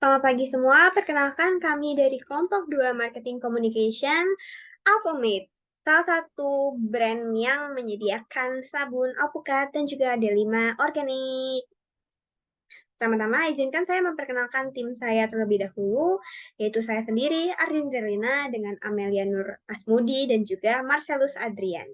Selamat pagi semua, perkenalkan kami dari kelompok 2 Marketing Communication, Alphamate, salah satu brand yang menyediakan sabun alpukat dan juga D5 organik. Pertama-tama, izinkan saya memperkenalkan tim saya terlebih dahulu, yaitu saya sendiri, Ardin Zerlina, dengan Amelia Nur Asmudi dan juga Marcelus Adrian.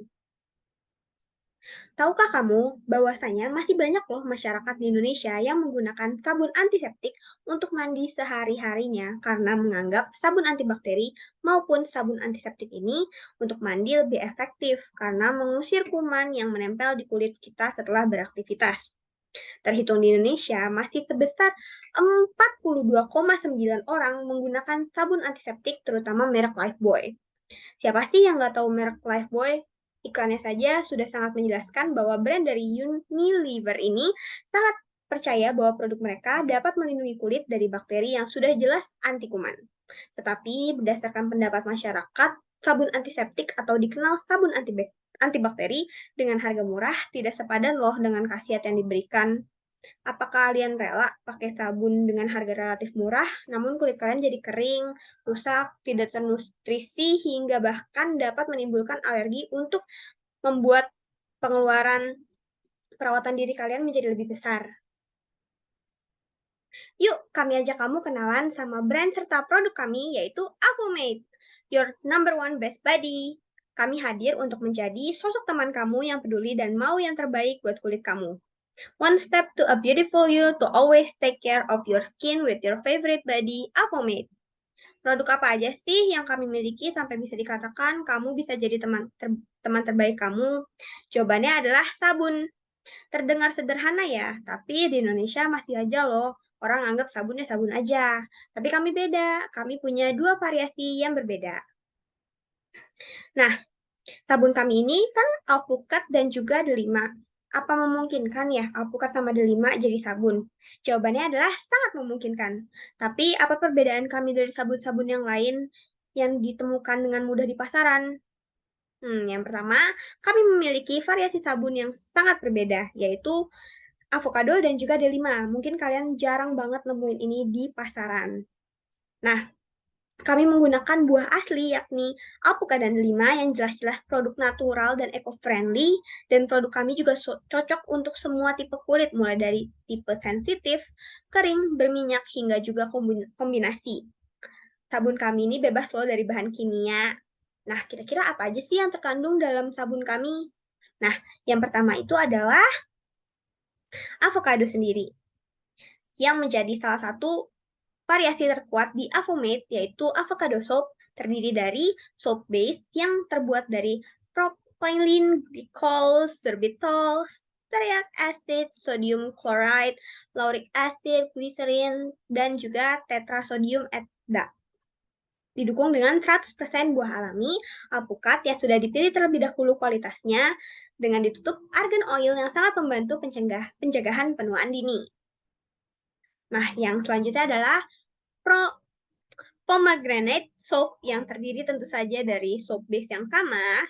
Tahukah kamu bahwasanya masih banyak loh masyarakat di Indonesia yang menggunakan sabun antiseptik untuk mandi sehari-harinya karena menganggap sabun antibakteri maupun sabun antiseptik ini untuk mandi lebih efektif karena mengusir kuman yang menempel di kulit kita setelah beraktivitas. Terhitung di Indonesia, masih sebesar 42,9 orang menggunakan sabun antiseptik terutama merek Lifebuoy. Siapa sih yang nggak tahu merek Lifebuoy? Iklannya saja sudah sangat menjelaskan bahwa brand dari Unilever ini sangat percaya bahwa produk mereka dapat melindungi kulit dari bakteri yang sudah jelas anti kuman. Tetapi berdasarkan pendapat masyarakat, sabun antiseptik atau dikenal sabun antibakteri dengan harga murah tidak sepadan loh dengan khasiat yang diberikan. Apakah kalian rela pakai sabun dengan harga relatif murah, namun kulit kalian jadi kering, rusak, tidak ternutrisi, hingga bahkan dapat menimbulkan alergi untuk membuat pengeluaran perawatan diri kalian menjadi lebih besar? Yuk, kami ajak kamu kenalan sama brand serta produk kami, yaitu Aquamate, your number one best buddy. Kami hadir untuk menjadi sosok teman kamu yang peduli dan mau yang terbaik buat kulit kamu. One step to a beautiful you to always take care of your skin with your favorite body, Aquamate. Produk apa aja sih yang kami miliki sampai bisa dikatakan kamu bisa jadi teman terbaik kamu? Jawabannya adalah sabun. Terdengar sederhana ya, tapi di Indonesia masih aja loh orang anggap sabunnya sabun aja. Tapi kami beda, kami punya dua variasi yang berbeda. Nah, sabun kami ini kan alpukat dan juga delima. Apa memungkinkan ya alpukat sama delima jadi sabun? Jawabannya adalah sangat memungkinkan. Tapi apa perbedaan kami dari sabun-sabun yang lain yang ditemukan dengan mudah di pasaran? Yang pertama, kami memiliki variasi sabun yang sangat berbeda, yaitu avocado dan juga delima. Mungkin kalian jarang banget nemuin ini di pasaran. Nah, kami menggunakan buah asli yakni alpukat dan delima yang jelas-jelas produk natural dan eco-friendly, dan produk kami juga cocok untuk semua tipe kulit mulai dari tipe sensitif, kering, berminyak hingga juga kombinasi. Sabun kami ini bebas loh dari bahan kimia. Nah, kira-kira apa aja sih yang terkandung dalam sabun kami? Nah, yang pertama itu adalah avocado sendiri, yang menjadi salah satu variasi terkuat di Avomate, yaitu avocado soap, terdiri dari soap base yang terbuat dari propylene glycol, sorbitol, stearic acid, sodium chloride, lauric acid, glycerin, dan juga tetrasodium ethda. Didukung dengan 100% buah alami, alpukat yang sudah dipilih terlebih dahulu kualitasnya, dengan ditutup argan oil yang sangat membantu pencegahan penuaan dini. Nah, yang selanjutnya adalah pro pomegranate soap yang terdiri tentu saja dari soap base yang sama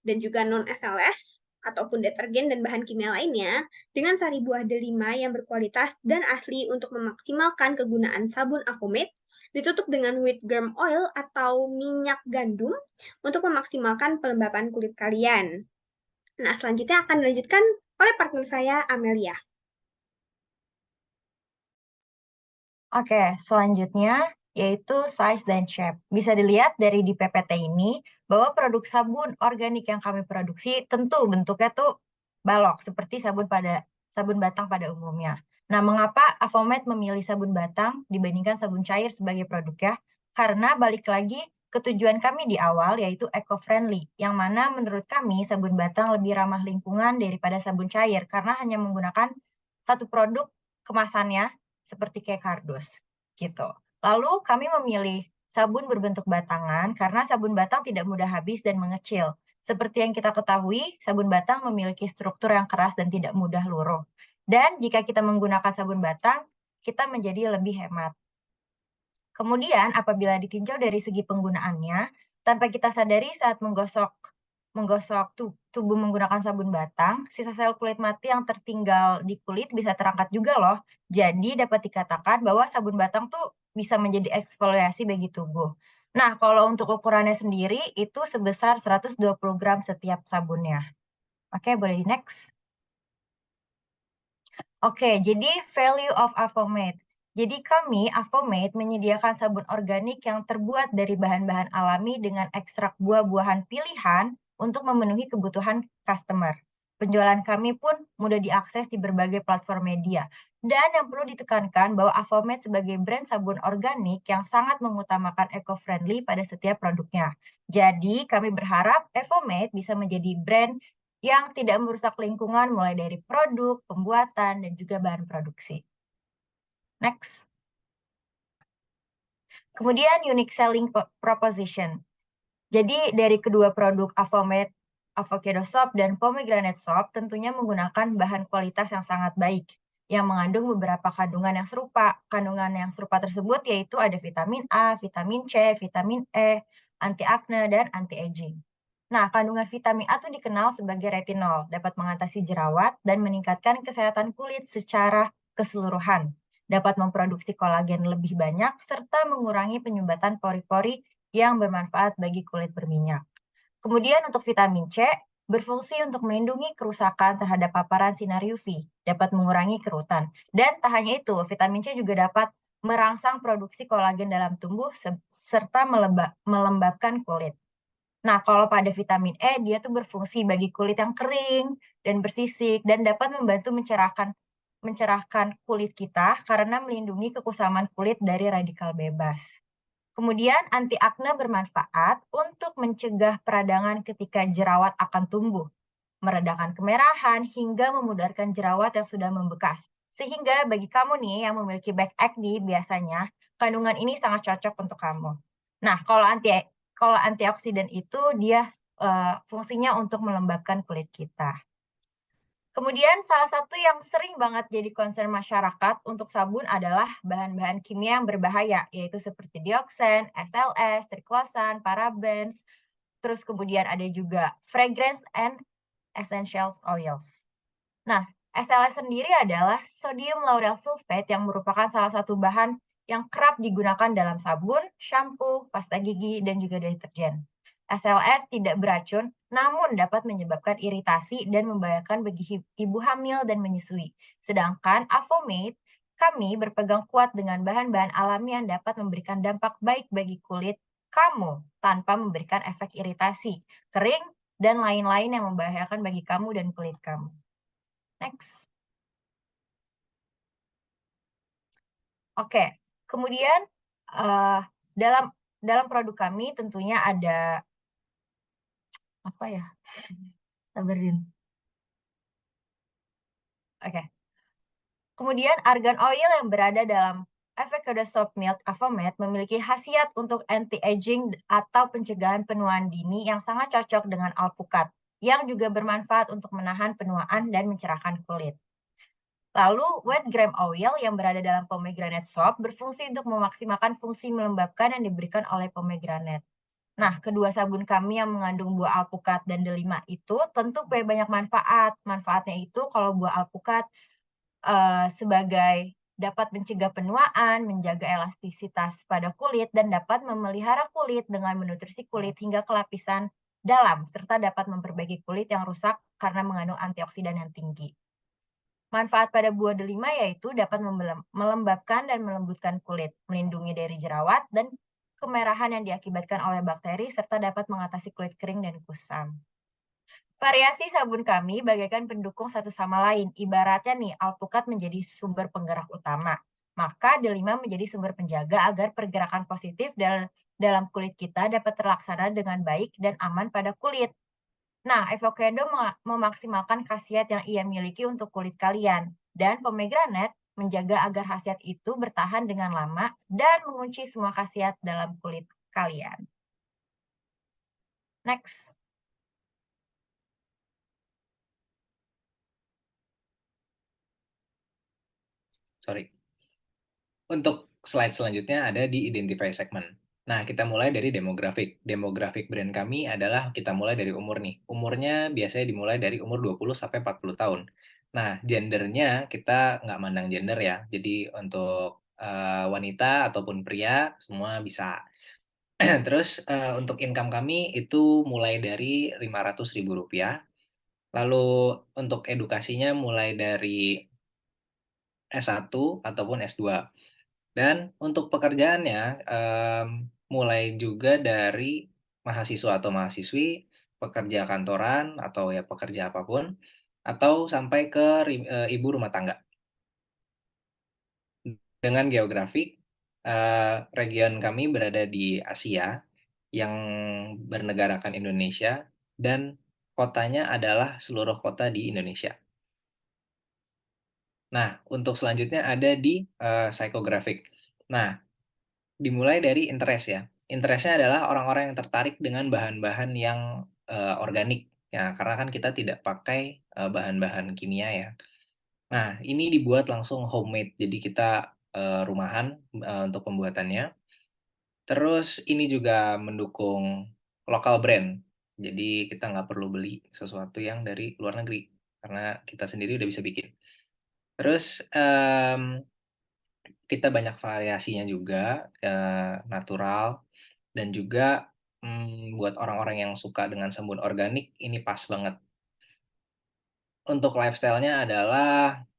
dan juga non-SLS ataupun detergen dan bahan kimia lainnya dengan sari buah delima yang berkualitas dan asli untuk memaksimalkan kegunaan sabun Aquamate ditutup dengan wheat germ oil atau minyak gandum untuk memaksimalkan pelembapan kulit kalian. Nah, selanjutnya akan dilanjutkan oleh partner saya, Amelia. Oke, selanjutnya yaitu size dan shape. Bisa dilihat dari di PPT ini bahwa produk sabun organik yang kami produksi tentu bentuknya tuh balok seperti sabun batang pada umumnya. Nah, mengapa Avomed memilih sabun batang dibandingkan sabun cair sebagai produknya? Karena balik lagi ke tujuan kami di awal yaitu eco-friendly, yang mana menurut kami sabun batang lebih ramah lingkungan daripada sabun cair karena hanya menggunakan satu produk kemasannya seperti kayak kardus gitu. Lalu kami memilih sabun berbentuk batangan karena sabun batang tidak mudah habis dan mengecil. Seperti yang kita ketahui, sabun batang memiliki struktur yang keras dan tidak mudah luruh. Dan jika kita menggunakan sabun batang, kita menjadi lebih hemat. Kemudian, apabila ditinjau dari segi penggunaannya, tanpa kita sadari saat menggosok menggosok tubuh menggunakan sabun batang, sisa sel kulit mati yang tertinggal di kulit bisa terangkat juga loh. Jadi dapat dikatakan bahwa sabun batang tuh bisa menjadi eksfoliasi bagi tubuh. Nah, kalau untuk ukurannya sendiri itu sebesar 120 gram setiap sabunnya. Oke, boleh di-next. Oke, jadi value of Avomate. Jadi kami, Avomate, menyediakan sabun organik yang terbuat dari bahan-bahan alami dengan ekstrak buah-buahan pilihan untuk memenuhi kebutuhan customer. Penjualan kami pun mudah diakses di berbagai platform media. Dan yang perlu ditekankan bahwa Avomate sebagai brand sabun organik yang sangat mengutamakan eco-friendly pada setiap produknya. Jadi kami berharap Avomate bisa menjadi brand yang tidak merusak lingkungan mulai dari produk, pembuatan, dan juga bahan produksi. Next. Kemudian unique selling proposition. Jadi dari kedua produk Avomate, Avocado Soap, dan Pomegranate Soap tentunya menggunakan bahan kualitas yang sangat baik yang mengandung beberapa kandungan yang serupa. Kandungan yang serupa tersebut yaitu ada vitamin A, vitamin C, vitamin E, anti-akne, dan anti-aging. Nah, kandungan vitamin A itu dikenal sebagai retinol, dapat mengatasi jerawat dan meningkatkan kesehatan kulit secara keseluruhan, dapat memproduksi kolagen lebih banyak, serta mengurangi penyumbatan pori-pori yang bermanfaat bagi kulit berminyak. Kemudian untuk vitamin C, berfungsi untuk melindungi kerusakan terhadap paparan sinar UV, dapat mengurangi kerutan. Dan tak hanya itu, vitamin C juga dapat merangsang produksi kolagen dalam tubuh serta melembabkan kulit. Nah, kalau pada vitamin E, dia tuh berfungsi bagi kulit yang kering dan bersisik dan dapat membantu mencerahkan kulit kita karena melindungi kekusaman kulit dari radikal bebas. Kemudian anti-akne bermanfaat untuk mencegah peradangan ketika jerawat akan tumbuh, meredakan kemerahan hingga memudarkan jerawat yang sudah membekas. Sehingga bagi kamu nih yang memiliki back acne biasanya, kandungan ini sangat cocok untuk kamu. Nah, kalau antioksidan itu dia fungsinya untuk melembabkan kulit kita. Kemudian salah satu yang sering banget jadi concern masyarakat untuk sabun adalah bahan-bahan kimia yang berbahaya, yaitu seperti dioksen, SLS, triclosan, parabens, terus kemudian ada juga fragrance and essential oils. Nah, SLS sendiri adalah sodium lauryl sulfate yang merupakan salah satu bahan yang kerap digunakan dalam sabun, shampoo, pasta gigi, dan juga deterjen. SLS tidak beracun, namun dapat menyebabkan iritasi dan membahayakan bagi ibu hamil dan menyusui. Sedangkan Avomate, kami berpegang kuat dengan bahan-bahan alami yang dapat memberikan dampak baik bagi kulit kamu tanpa memberikan efek iritasi, kering, dan lain-lain yang membahayakan bagi kamu dan kulit kamu. Next. Oke, kemudian dalam dalam produk kami tentunya ada apa ya? Sabarin. Oke. Kemudian argan oil yang berada dalam Avocado Soap Milk Avomate memiliki khasiat untuk anti-aging atau pencegahan penuaan dini yang sangat cocok dengan alpukat, yang juga bermanfaat untuk menahan penuaan dan mencerahkan kulit. Lalu, wet gram oil yang berada dalam pomegranate soap berfungsi untuk memaksimalkan fungsi melembabkan yang diberikan oleh pomegranate. Nah, kedua sabun kami yang mengandung buah alpukat dan delima itu tentu punya banyak manfaat. Manfaatnya itu kalau buah alpukat sebagai dapat mencegah penuaan, menjaga elastisitas pada kulit, dan dapat memelihara kulit dengan menutrisi kulit hingga ke lapisan dalam, serta dapat memperbaiki kulit yang rusak karena mengandung antioksidan yang tinggi. Manfaat pada buah delima yaitu dapat melembabkan dan melembutkan kulit, melindungi dari jerawat dan kemerahan yang diakibatkan oleh bakteri, serta dapat mengatasi kulit kering dan kusam. Variasi sabun kami bagaikan pendukung satu sama lain. Ibaratnya nih, alpukat menjadi sumber penggerak utama. Maka delima menjadi sumber penjaga agar pergerakan positif dalam kulit kita dapat terlaksana dengan baik dan aman pada kulit. Nah, avocado memaksimalkan khasiat yang ia miliki untuk kulit kalian. Dan pomegranate menjaga agar khasiat itu bertahan dengan lama dan mengunci semua khasiat dalam kulit kalian. Next. Sorry. Untuk slide selanjutnya ada di identify segment. Nah, kita mulai dari demografik. Demografik brand kami adalah kita mulai dari umur nih. Umurnya biasanya dimulai dari umur 20 sampai 40 tahun. Nah, gendernya kita nggak mandang gender ya. Jadi untuk, wanita ataupun pria semua bisa. Terus, untuk income kami itu mulai dari Rp500.000, lalu untuk edukasinya mulai dari S1 ataupun S2. Dan untuk pekerjaannya, mulai juga dari mahasiswa atau mahasiswi, pekerja kantoran atau ya pekerja apapun, atau sampai ke ibu rumah tangga. Dengan geografi, region kami berada di Asia yang bernegarakan Indonesia dan kotanya adalah seluruh kota di Indonesia. Nah, untuk selanjutnya ada di, psychographic. Nah, dimulai dari interest ya. Interest-nya adalah orang-orang yang tertarik dengan bahan-bahan yang, organik. Ya, karena kan kita tidak pakai, bahan-bahan kimia ya. Nah, ini dibuat langsung homemade, jadi kita, rumahan, untuk pembuatannya. Terus ini juga mendukung lokal brand. Jadi kita nggak perlu beli sesuatu yang dari luar negeri, karena kita sendiri udah bisa bikin. Terus, kita banyak variasinya juga, natural dan juga, buat orang-orang yang suka dengan sabun organik ini pas banget. Untuk lifestyle-nya adalah,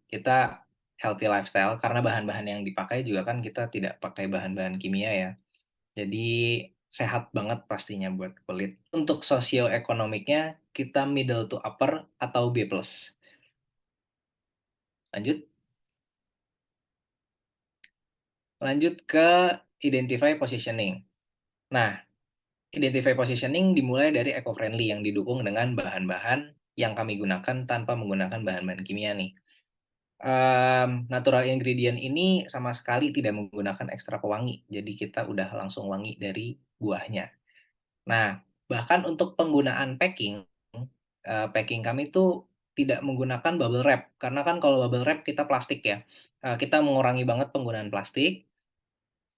kita healthy lifestyle karena bahan-bahan yang dipakai juga kan kita tidak pakai bahan-bahan kimia ya. Jadi sehat banget pastinya buat kulit. Untuk sosioekonomiknya kita middle to upper atau B+. Lanjut lanjut ke identify positioning. Nah, identify positioning dimulai dari eco-friendly yang didukung dengan bahan-bahan yang kami gunakan tanpa menggunakan bahan-bahan kimia nih. Natural ingredient ini sama sekali tidak menggunakan ekstra pewangi, jadi kita udah langsung wangi dari buahnya. Nah, bahkan untuk penggunaan packing, packing kami tuh tidak menggunakan bubble wrap, karena kan kalau bubble wrap kita plastik ya, kita mengurangi banget penggunaan plastik.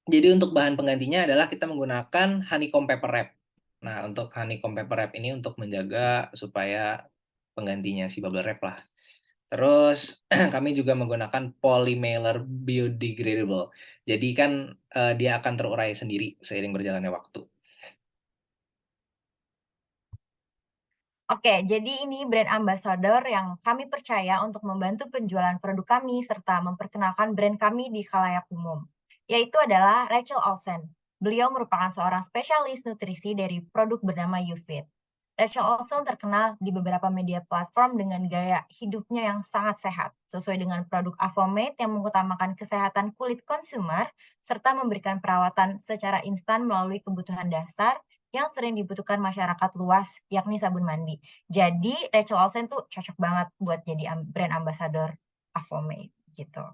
Jadi untuk bahan penggantinya adalah kita menggunakan honeycomb paper wrap. Nah, untuk honeycomb paper wrap ini untuk menjaga supaya penggantinya si bubble wrap lah. Terus kami juga menggunakan polymer biodegradable. Jadi kan, dia akan terurai sendiri seiring berjalannya waktu. Oke, jadi ini brand ambassador yang kami percaya untuk membantu penjualan produk kami serta memperkenalkan brand kami di khalayak umum, yaitu adalah Rachel Olsen. Beliau merupakan seorang spesialis nutrisi dari produk bernama YouFit. Rachel Olsen terkenal di beberapa media platform dengan gaya hidupnya yang sangat sehat, sesuai dengan produk Avomate yang mengutamakan kesehatan kulit konsumer serta memberikan perawatan secara instan melalui kebutuhan dasar yang sering dibutuhkan masyarakat luas, yakni sabun mandi. Jadi Rachel Olsen tuh cocok banget buat jadi brand ambassador Avomate gitu.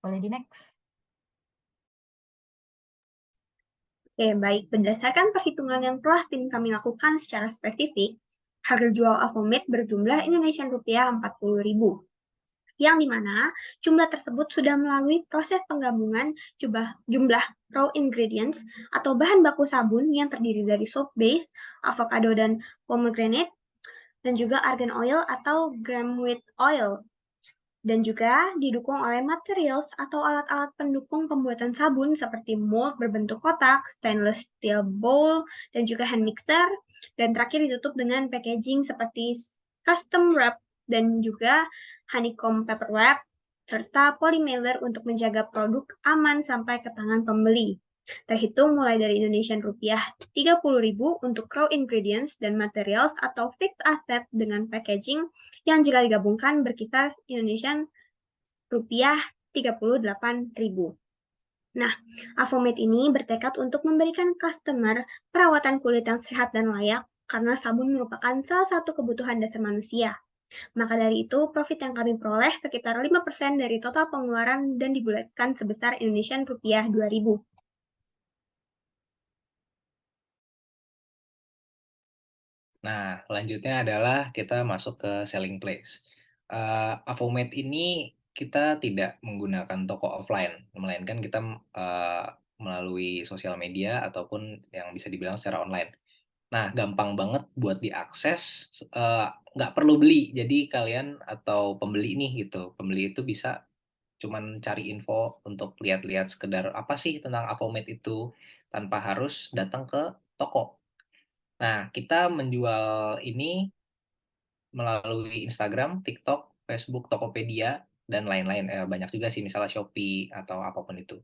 Boleh di next? Oke, baik. Berdasarkan perhitungan yang telah tim kami lakukan secara spesifik, harga jual Avomate berjumlah Indonesian rupiah 40.000, yang dimana jumlah tersebut sudah melalui proses penggabungan jumlah raw ingredients atau bahan baku sabun yang terdiri dari soap base, avocado dan pomegranate, dan juga argan oil atau gram wheat oil, dan juga didukung oleh materials atau alat-alat pendukung pembuatan sabun seperti mold berbentuk kotak, stainless steel bowl, dan juga hand mixer, dan terakhir ditutup dengan packaging seperti custom wrap dan juga honeycomb paper wrap, serta polymailer untuk menjaga produk aman sampai ke tangan pembeli. Terhitung mulai dari Indonesian rupiah 30.000 untuk raw ingredients dan materials atau fixed asset dengan packaging yang jika digabungkan berkisar Indonesian rupiah 38.000. Nah, Avomate ini bertekad untuk memberikan customer perawatan kulit yang sehat dan layak karena sabun merupakan salah satu kebutuhan dasar manusia. Maka dari itu, profit yang kami peroleh sekitar 5% dari total pengeluaran dan dibulatkan sebesar Indonesian rupiah 2.000. Nah, selanjutnya adalah kita masuk ke selling place. Avomate ini kita tidak menggunakan toko offline, melainkan kita, melalui sosial media ataupun yang bisa dibilang secara online. Nah, gampang banget buat diakses, nggak perlu beli. Jadi kalian atau pembeli nih gitu, pembeli itu bisa cuman cari info untuk lihat-lihat sekedar apa sih tentang Avomate itu, tanpa harus datang ke toko. Nah, kita menjual ini melalui Instagram, TikTok, Facebook, Tokopedia, dan lain-lain, banyak juga sih misalnya Shopee atau apapun itu.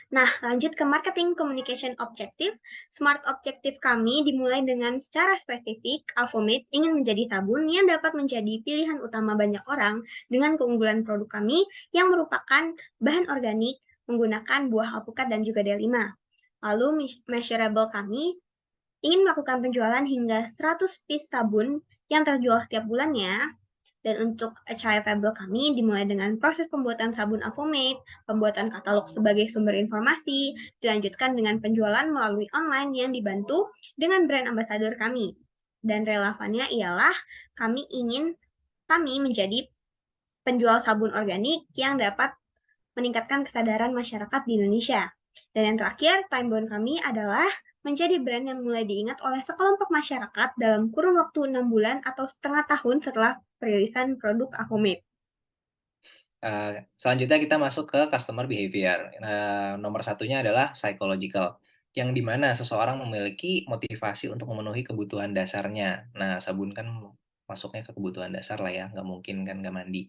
Nah, lanjut ke marketing communication objektif. Smart objektif kami dimulai dengan secara spesifik, Avomate ingin menjadi sabun yang dapat menjadi pilihan utama banyak orang dengan keunggulan produk kami yang merupakan bahan organik, menggunakan buah alpukat dan juga D5. Lalu, measurable kami ingin melakukan penjualan hingga 100 piece sabun yang terjual setiap bulannya. Dan untuk achievable kami dimulai dengan proses pembuatan sabun Avomate, pembuatan katalog sebagai sumber informasi, dilanjutkan dengan penjualan melalui online yang dibantu dengan brand ambassador kami. Dan relevannya ialah kami menjadi penjual sabun organik yang dapat meningkatkan kesadaran masyarakat di Indonesia. Dan yang terakhir, time bound kami adalah menjadi brand yang mulai diingat oleh sekelompok masyarakat dalam kurun waktu 6 bulan atau setengah tahun setelah perilisan produk Avomate. Selanjutnya kita masuk ke customer behavior. Nomor satunya adalah psychological, yang dimana seseorang memiliki motivasi untuk memenuhi kebutuhan dasarnya. Nah, sabun kan masuknya ke kebutuhan dasar lah ya, nggak mungkin kan nggak mandi.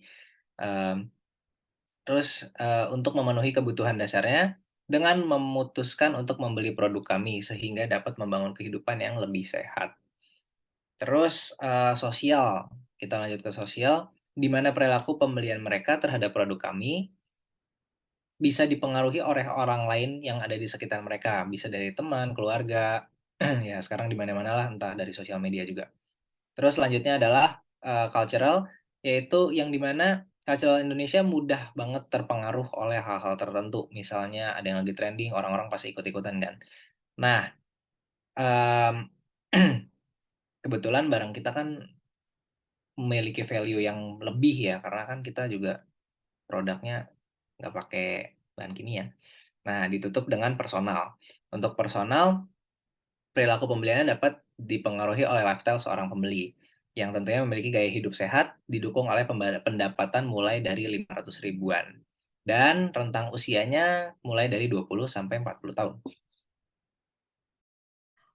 Terus, untuk memenuhi kebutuhan dasarnya, dengan memutuskan untuk membeli produk kami, sehingga dapat membangun kehidupan yang lebih sehat. Terus, sosial, kita lanjut ke sosial, di mana perilaku pembelian mereka terhadap produk kami bisa dipengaruhi oleh orang lain yang ada di sekitar mereka, bisa dari teman, keluarga, ya sekarang di mana-mana lah, entah dari sosial media juga. Terus selanjutnya adalah, cultural, yaitu yang di mana cultural Indonesia mudah banget terpengaruh oleh hal-hal tertentu. Misalnya ada yang lagi trending, orang-orang pasti ikut-ikutan kan. Nah, mmm, kebetulan barang kita kan memiliki value yang lebih ya, karena kan kita juga produknya nggak pakai bahan kimia. Nah, ditutup dengan personal. Untuk personal, perilaku pembeliannya dapat dipengaruhi oleh lifestyle seorang pembeli, yang tentunya memiliki gaya hidup sehat, didukung oleh pendapatan mulai dari 500 ribuan, dan rentang usianya mulai dari 20 sampai 40 tahun.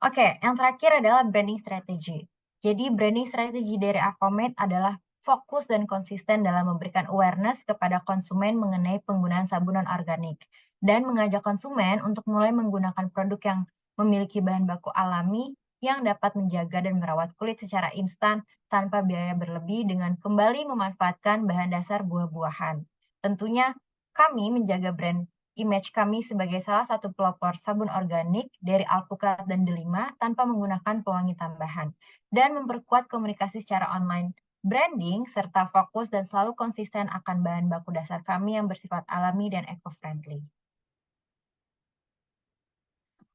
Oke, yang terakhir adalah branding strategy. Jadi branding strategy dari Avomate adalah fokus dan konsisten dalam memberikan awareness kepada konsumen mengenai penggunaan sabun non-organik dan mengajak konsumen untuk mulai menggunakan produk yang memiliki bahan baku alami yang dapat menjaga dan merawat kulit secara instan tanpa biaya berlebih dengan kembali memanfaatkan bahan dasar buah-buahan. Tentunya kami menjaga brand image kami sebagai salah satu pelopor sabun organik dari alpukat dan delima tanpa menggunakan pewangi tambahan, dan memperkuat komunikasi secara online, branding, serta fokus dan selalu konsisten akan bahan baku dasar kami yang bersifat alami dan eco-friendly.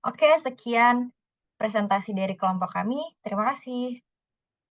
Oke, sekian presentasi dari kelompok kami. Terima kasih.